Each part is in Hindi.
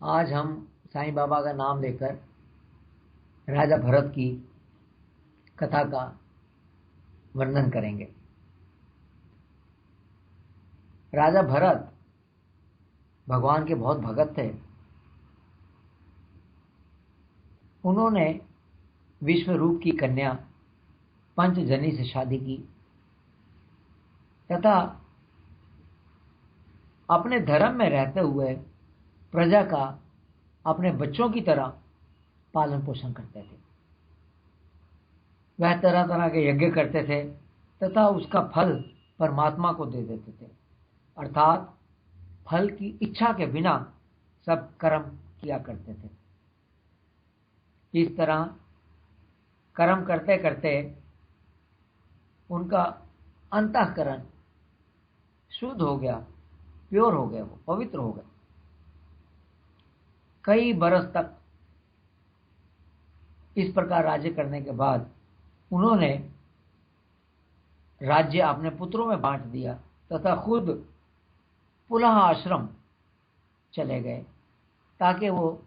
आज हम साईं बाबा का नाम लेकर राजा भरत की कथा का वर्णन करेंगे। राजा भरत भगवान के बहुत भगत थे। उन्होंने विश्वरूप की कन्या पंचजनी से शादी की तथा अपने धर्म में रहते हुए प्रजा का अपने बच्चों की तरह पालन पोषण करते थे। वह तरह तरह के यज्ञ करते थे तथा उसका फल परमात्मा को दे देते थे, अर्थात फल की इच्छा के बिना सब कर्म किया करते थे। इस तरह कर्म करते करते उनका अंतःकरण शुद्ध हो गया, प्योर हो गया, वो पवित्र हो गया। कई बरस तक इस प्रकार राज्य करने के बाद उन्होंने राज्य अपने पुत्रों में बांट दिया तथा खुद पुनः आश्रम चले गए ताकि वो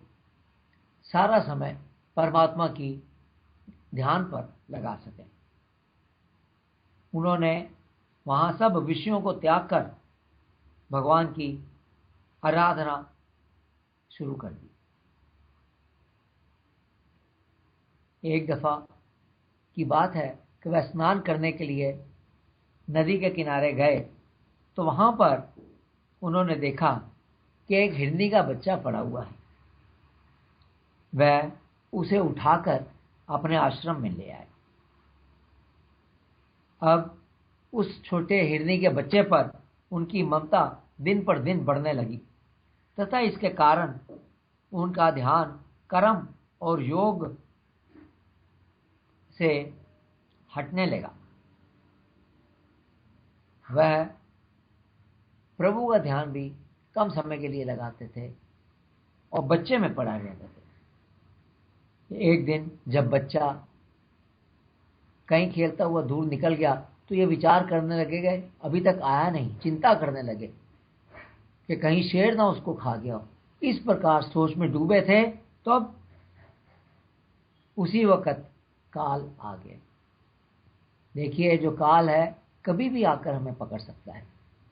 सारा समय परमात्मा की ध्यान पर लगा सकें। उन्होंने वहां सब विषयों को त्याग कर भगवान की आराधना शुरू कर दी। एक दफा की बात है कि वह स्नान करने के लिए नदी के किनारे गए तो वहां पर उन्होंने देखा कि एक हिरनी का बच्चा पड़ा हुआ है। वह उसे उठाकर अपने आश्रम में ले आए। अब उस छोटे हिरनी के बच्चे पर उनकी ममता दिन पर दिन बढ़ने लगी तथा इसके कारण उनका ध्यान कर्म और योग से हटने लगा। वह प्रभु का ध्यान भी कम समय के लिए लगाते थे और बच्चे में पड़ा रहते थे। एक दिन जब बच्चा कहीं खेलता हुआ दूर निकल गया तो ये विचार करने लगेगा, अभी तक आया नहीं, चिंता करने लगे कि कहीं शेर ना उसको खा गया हो। इस प्रकार सोच में डूबे थे तो अब उसी वक्त काल आ गया। देखिए, जो काल है कभी भी आकर हमें पकड़ सकता है।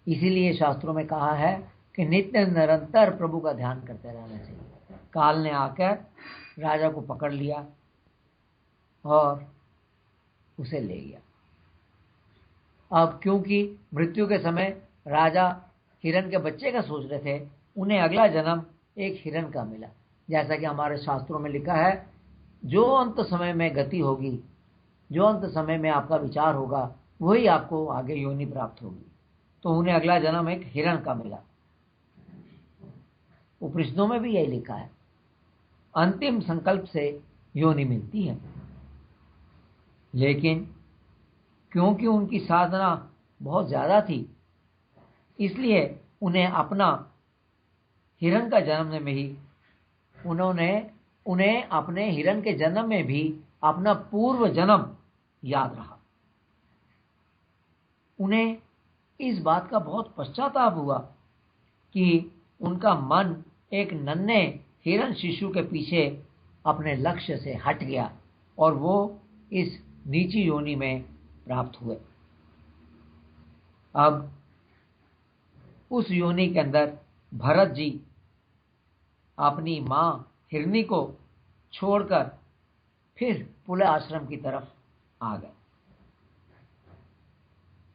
इसीलिए शास्त्रों में कहा है कि नित्य निरंतर प्रभु का ध्यान करते रहना चाहिए। काल ने आकर राजा को पकड़ लिया और उसे ले गया। अब क्योंकि मृत्यु के समय राजा हिरण के बच्चे का सोच रहे थे, उन्हें अगला जन्म एक हिरण का मिला। जैसा कि हमारे शास्त्रों में लिखा है, जो अंत समय में गति होगी, जो अंत समय में आपका विचार होगा, वही आपको आगे योनि प्राप्त होगी। तो उन्हें अगला जन्म एक हिरण का मिला। उपनिषदों में भी यही लिखा है, अंतिम संकल्प से योनि मिलती है। लेकिन क्योंकि उनकी साधना बहुत ज्यादा थी, इसलिए उन्हें अपना हिरण का जन्म में ही उन्हें अपने हिरण के जन्म में भी अपना पूर्व जन्म याद रहा। उन्हें इस बात का बहुत पश्चाताप हुआ कि उनका मन एक नन्हे हिरण शिशु के पीछे अपने लक्ष्य से हट गया और वो इस नीची योनि में प्राप्त हुए। अब उस योनि के अंदर भरत जी अपनी मां हिरनी को छोड़कर फिर पुल आश्रम की तरफ आ गए।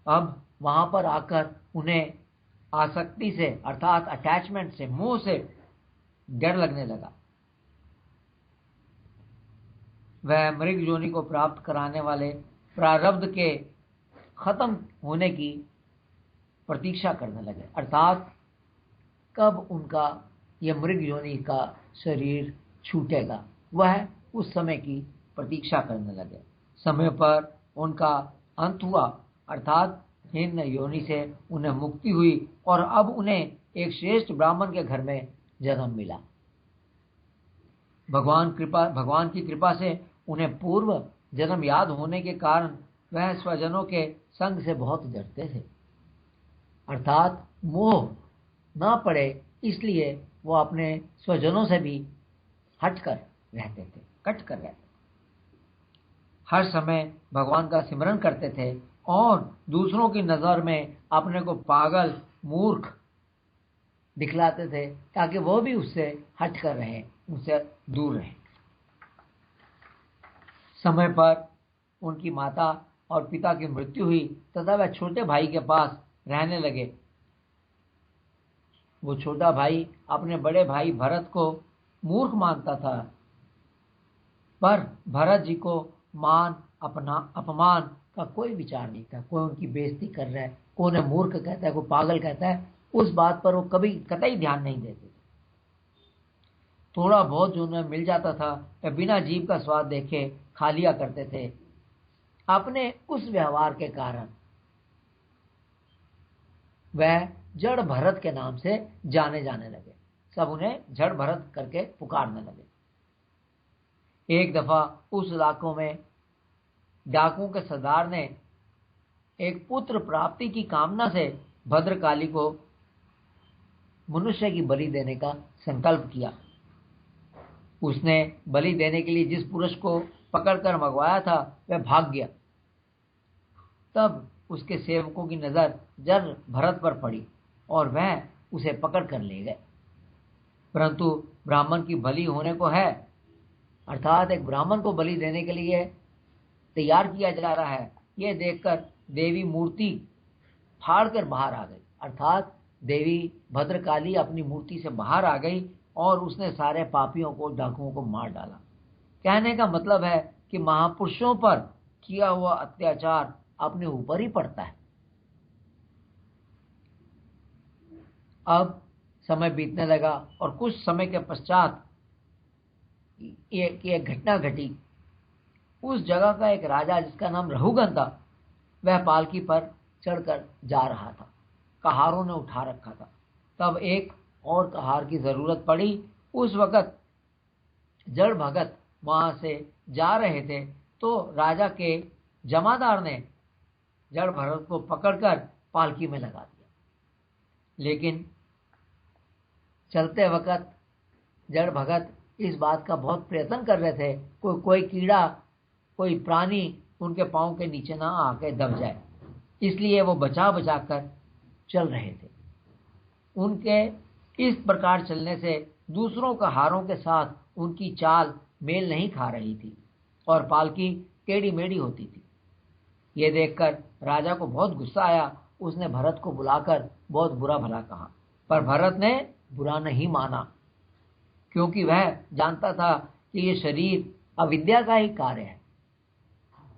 अब वहां पर आकर उन्हें आसक्ति से, अर्थात अटैचमेंट से, मोह से डर लगने लगा। वह मृग योनि को प्राप्त कराने वाले प्रारब्ध के खत्म होने की प्रतीक्षा करने लगे, अर्थात कब उनका यह मृग योनि का शरीर छूटेगा, वह उस समय की प्रतीक्षा करने लगे। समय पर उनका अंत हुआ, अर्थात हिरण योनि से उन्हें मुक्ति हुई और अब उन्हें एक श्रेष्ठ ब्राह्मण के घर में जन्म मिला। भगवान की कृपा से उन्हें पूर्व जन्म याद होने के कारण वह स्वजनों के संग से बहुत डरते थे, अर्थात मोह न पड़े इसलिए वो अपने स्वजनों से भी हटकर रहते थे, कट कर रहते थे। हर समय भगवान का सिमरन करते थे और दूसरों की नजर में अपने को पागल, मूर्ख दिखलाते थे ताकि वो भी उससे हट कर रहे, उससे दूर रहे। समय पर उनकी माता और पिता की मृत्यु हुई तथा वह छोटे भाई के पास रहने लगे। वो छोटा भाई अपने बड़े भाई भरत को मूर्ख मानता था, पर भरत जी को मान अपमान का कोई विचार नहीं था। कोई उनकी बेइज्जती कर रहा है, कोई उन्हें मूर्ख कहता है, कोई पागल कहता है, उस बात पर वो कभी कतई ध्यान नहीं देते थे। थोड़ा बहुत जो उन्हें मिल जाता था वह बिना जीभ का स्वाद देखे खा लिया करते थे। अपने उस व्यवहार के कारण वह जड़ भरत के नाम से जाने जाने लगे। सब उन्हें जड़ भरत करके पुकारने लगे। एक दफा उस इलाकों में डाकुओं के सरदार ने एक पुत्र प्राप्ति की कामना से भद्रकाली को मनुष्य की बलि देने का संकल्प किया। उसने बलि देने के लिए जिस पुरुष को पकड़कर मंगवाया था वह भाग गया। तब उसके सेवकों की नजर जड़ भरत पर पड़ी और वह उसे पकड़ कर ले गए। परंतु ब्राह्मण की बलि होने को है, अर्थात एक ब्राह्मण को बलि देने के लिए तैयार किया जा रहा है, यह देखकर देवी मूर्ति फाड़कर बाहर आ गई। अर्थात देवी भद्रकाली अपनी मूर्ति से बाहर आ गई और उसने सारे पापियों को, डाकुओं को मार डाला। कहने का मतलब है कि महापुरुषों पर किया हुआ अत्याचार अपने ऊपर ही पड़ता है। अब समय बीतने लगा और कुछ समय के पश्चात एक घटना घटी। उस जगह का एक राजा जिसका नाम रहुगन था, वह पालकी पर चढ़कर जा रहा था। कहारों ने उठा रखा था। तब एक और कहार की जरूरत पड़ी। उस वक्त जड़ भगत वहां से जा रहे थे तो राजा के जमादार ने जड़ भगत को पकड़कर पालकी में लगा दिया। लेकिन चलते वक्त जड़ भगत इस बात का बहुत प्रयत्न कर रहे थे कोई कीड़ा, कोई प्राणी उनके पांव के नीचे ना आके दब जाए, इसलिए वो बचा बचा कर चल रहे थे। उनके इस प्रकार चलने से दूसरों कहारों के साथ उनकी चाल मेल नहीं खा रही थी और पालकी टेढ़ी मेढ़ी होती थी। ये देखकर राजा को बहुत गुस्सा आया। उसने भरत को बुलाकर बहुत बुरा भला कहा, पर भरत ने बुरा नहीं माना, क्योंकि वह जानता था कि ये शरीर अविद्या का ही कार्य है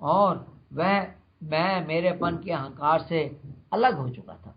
और वह मैं मेरेपन के अहंकार से अलग हो चुका था।